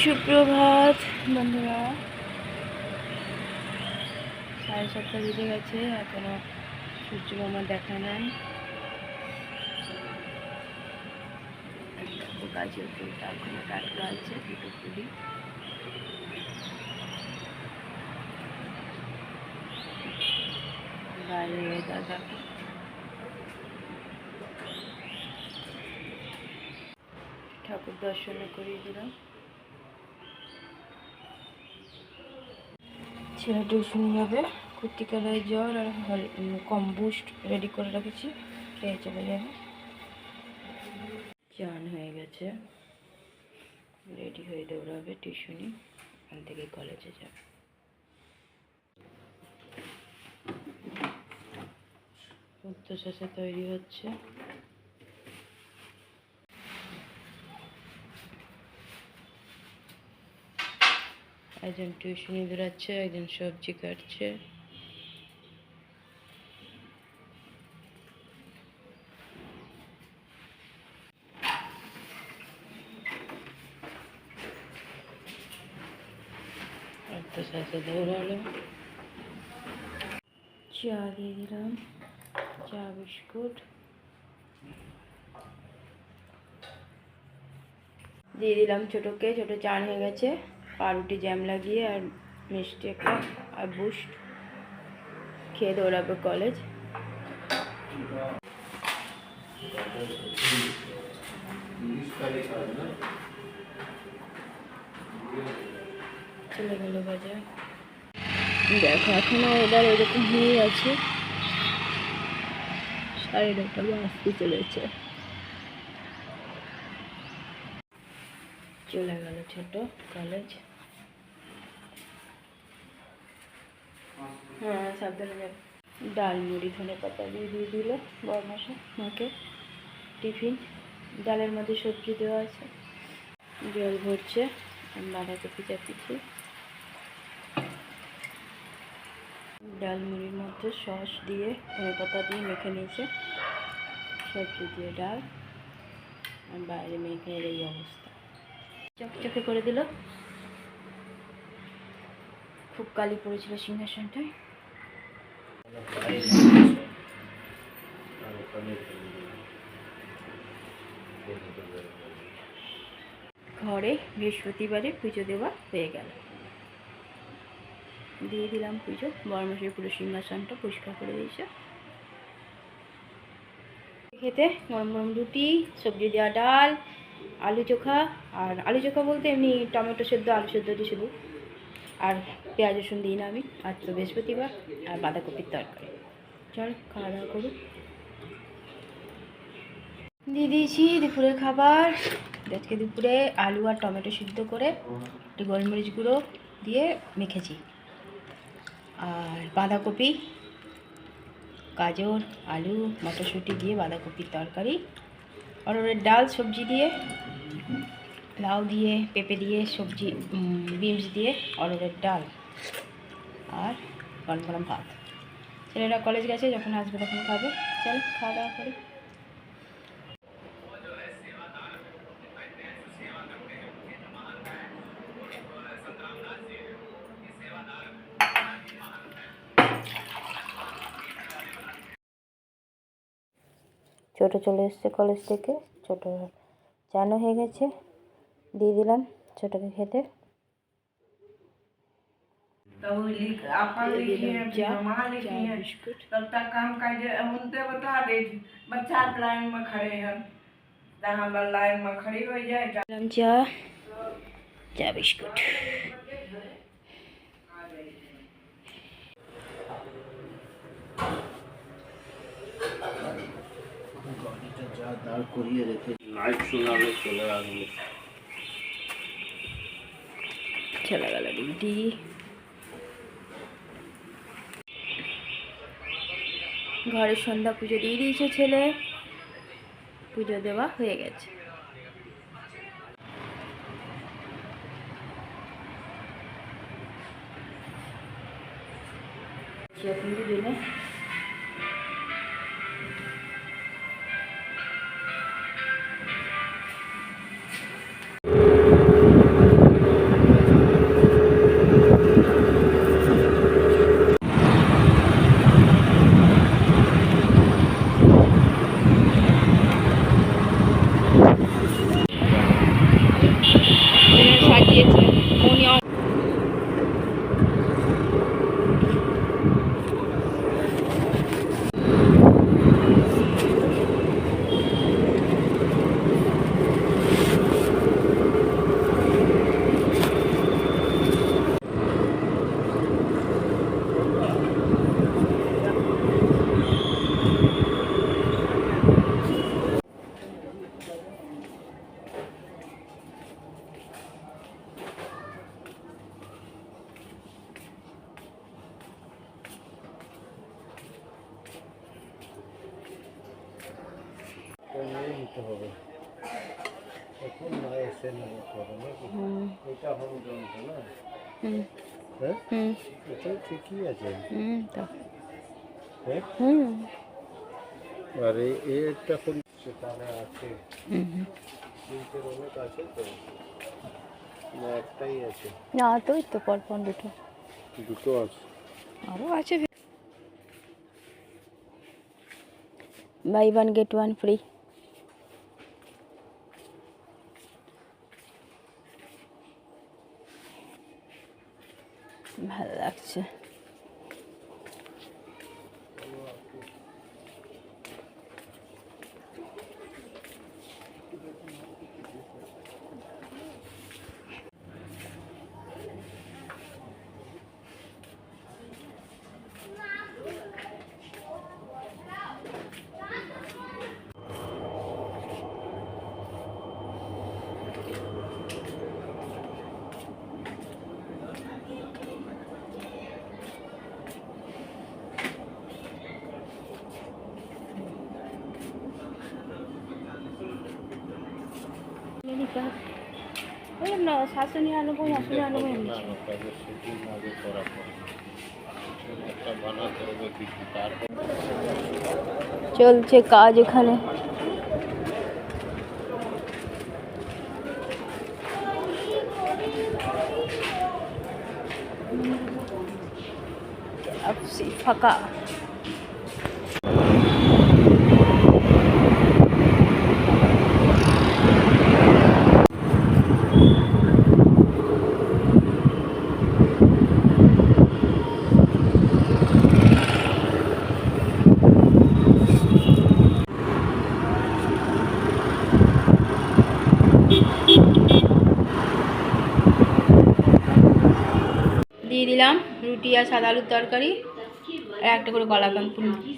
সুপ্রভাত বন্ধুরা, 7:30 বেজে গেছে, এখনো সূর্য মামা দেখা নেন। গাছের ফুলটা এখনো টাটকা আছে, দুটো ফুলই। বাইরে ওয়েদার দেখো, ঠাকুর দর্শন করিয়ে দিলাম। ছেলে টিউশন যাবে, কুর্তিকালায় জ্বর আর কম বুস্ট রেডি করে রেখেছি, খেয়ে চলে যাবে। চান হয়ে গেছে, রেডি হয়ে দৌড়াবে টিউশনি, ওখান থেকে কলেজে যাবে। রুদ্ধশ্বাসে তৈরি হচ্ছে। একজন টিউশনি বেরাচ্ছে, একজন সবজি কাটছে। রুদ্ধশ্বাসে দৌড়ালো। চা দিয়ে দিলাম, চা বিস্কুট দিয়ে দিলাম ছোটোকে। ছোটো চান হয়ে গেছে, পাউরুটি জ্যাম লাগিয়ে আর মিষ্টি একটা আর বুস্ট খেয়ে দৌড়াবে কলেজ। চলে গেল বাজার। দেখো এখনো ওয়েদার এরকম হয়ে আছে, 9:30 বাজতে চলেছে। চলে গেল ছোট কলেজ। হ্যাঁ, সাবধানে যাবে। ডাল মুড়ি ধনে পাতা দিয়ে দিল বরমাসা মাকে টিফিন। ডালের মধ্যে সবজি দেওয়া আছে, জল ভরছে, বাঁধাকপি চাপিয়েছি। ডাল মুড়ির মধ্যে সস দিয়ে ধনে পাতা দিয়ে মেখে নিয়েছে, সবজি দিয়ে ডাল, আর বাইরে মেখে এই অবস্থা, চকচকে করে দিল। খুব কালি পড়েছিল সিংহাসনটায়। ঘরে বৃহস্পতিবারে পুজো দেওয়া হয়ে গেল, দিয়ে দিলাম পুজো। বরমশাই পুরো সিংহাসনটা পরিষ্কার করে দিয়েছে। খেতে গরম গরম রুটি, সবজি দেওয়া ডাল, আলু চোখা, আর আলু চোখা বলতে এমনি টমেটো সেদ্ধ আলু সেদ্ধ দিয়ে শুধু, আর পেঁয়াজ রসুন দিই না আমি, আজ তো বৃহস্পতিবার, আর বাঁধাকপির তরকারি। চল খাওয়া দাওয়া করুন। দিয়ে দিয়েছি দুপুরের খাবার। আজকে দুপুরে আলু আর টমেটো সিদ্ধ করে একটু গোলমরিচ গুঁড়ো দিয়ে মেখেছি, আর বাঁধাকপি, গাজর, আলু, মটরশুঁটি দিয়ে বাঁধাকপির তরকারি, অরহরের ডাল, সবজি দিয়ে, লাউ দিয়ে, পেঁপে দিয়ে, সবজি বিনস দিয়ে অরহরের ডাল, আর গরম গরম ভাত। ছেলেরা কলেজ গেছে, যখন আসবে তখন খাবে। চল খাওয়া দাওয়া করি। ছোটো চলে এসছে কলেজ থেকে, ছোটো চানও হয়ে গেছে, দিয়ে দিলাম ছোটোকে খেতে। तो अपन लिखिए माँ लिखिए तब तक काम काज उनते बता दे। बच्चा लाइन में खड़े हैं, हम लाइन में खड़ी हो जाए। चा चा बिस्कुट। চলে গেল ডিউটি। ঘরে সন্ধ্যা পুজো দিয়ে দিয়েছে ছেলে, পুজো দেওয়া হয়ে গেছে। দুজনে গ্যাসের নিয়ে করো নাকি? হুম এটা হোম যন্ত্র না? হুম হ্যাঁ, হুম এটা ঠিকই আছে। হুম তো হ্যাঁ, হুম আর একটা কোন সেখানে আছে? হুম হুম। তিনটের অনেক আছে তো, না একটাই আছে? না তো ওই তো পরপর দুটো দুটো আছে। আরও আছে। Buy one get one free. ভালো লাগছে। ওই না 799 899 না না, তবে শুটিং আগে করা পড়ে, একটা বানাতে হবে কিছু, তারপর চলছে কাজ এখানে। ফাঁকা। দিয়ে দিলাম রুটি আর সাদা আলুর তরকারি আর একটা করে কলাকান।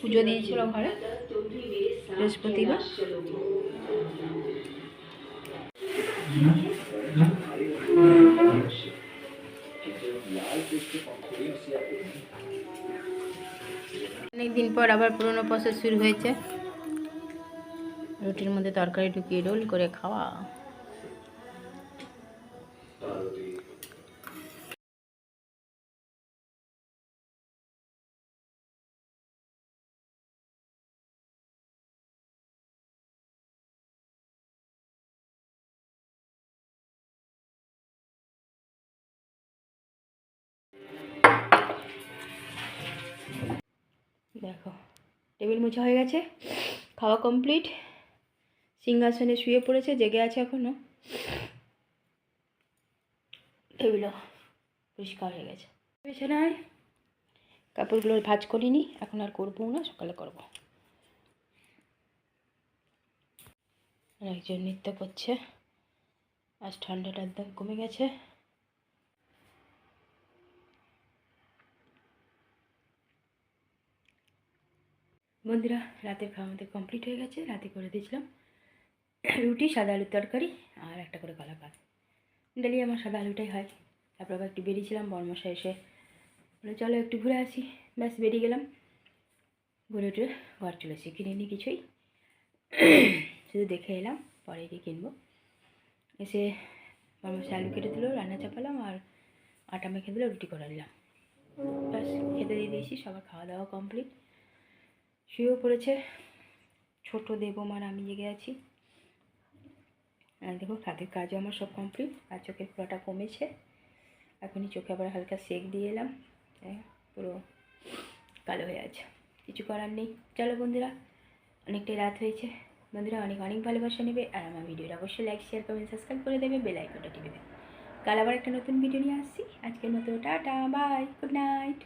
পুজো দিয়েছিল ঘরে বৃহস্পতিবার। অনেকদিন পর আবার পুরনো প্রসেস শুরু হয়েছে, রুটির মধ্যে তরকারি ঢুকিয়ে রোল করে খাওয়া। দেখো টেবিল মোছা হয়ে গেছে, খাওয়া কমপ্লিট। সিংহাসনে শুয়ে পড়েছে, জেগে আছে এখনো। টেবিলও পরিষ্কার হয়ে গেছে। বিছানায় কাপড়গুলো ভাঁজ করিনি, এখন আর করবো না, সকালে করবো। একজন নৃত্য করছে, আজ ঠান্ডাটা একদম কমে গেছে। বন্ধুরা রাতের খাওয়া আমাদের কমপ্লিট হয়ে গেছে। রাতে করে দিয়েছিলাম রুটি, সাদা আলুর তরকারি আর একটা করে কলাপাত। ডেলি আমার সাদা আলুটাই হয়। তারপর আবার একটু বেরিয়েছিলাম, বর্মশা এসে বলে চলো একটু ঘুরে আসি, ব্যাস বেরিয়ে গেলাম। ঘুরে উঠে ঘর চলে এসে কিনিনি কিছুই, শুধু দেখে এলাম, পরে গিয়ে কিনবো। এসে বর্মশা আলু কেটে দিল, রান্না চাপালাম আর আটা মেখে দিল, রুটি করে দিলাম, ব্যাস খেতে দিয়ে দিয়েছি। সবার খাওয়া দাওয়া কমপ্লিট, শুয়েও পড়েছে। ছোটো দেবমার আমি জেগে আছি। আর দেখো হাতের কাজও আমার সব কমপ্লিট, আর চোখের ফোড়াটা কমেছে। এখনই চোখে আবার হালকা সেক দিয়ে এলাম, পুরো কালো হয়ে আছে, কিছু করার নেই। চলো বন্ধুরা, অনেকটাই রাত হয়েছে। বন্ধুরা অনেক অনেক ভালোবাসা নেবে, আর আমার ভিডিওটা অবশ্যই লাইক শেয়ার কমেন্ট সাবস্ক্রাইব করে দেবে, বেল আইকনটা টিপে দেবে। কাল আবার একটা নতুন ভিডিও নিয়ে আসছি। আজকের মতো টাটা, বাই, গুড নাইট।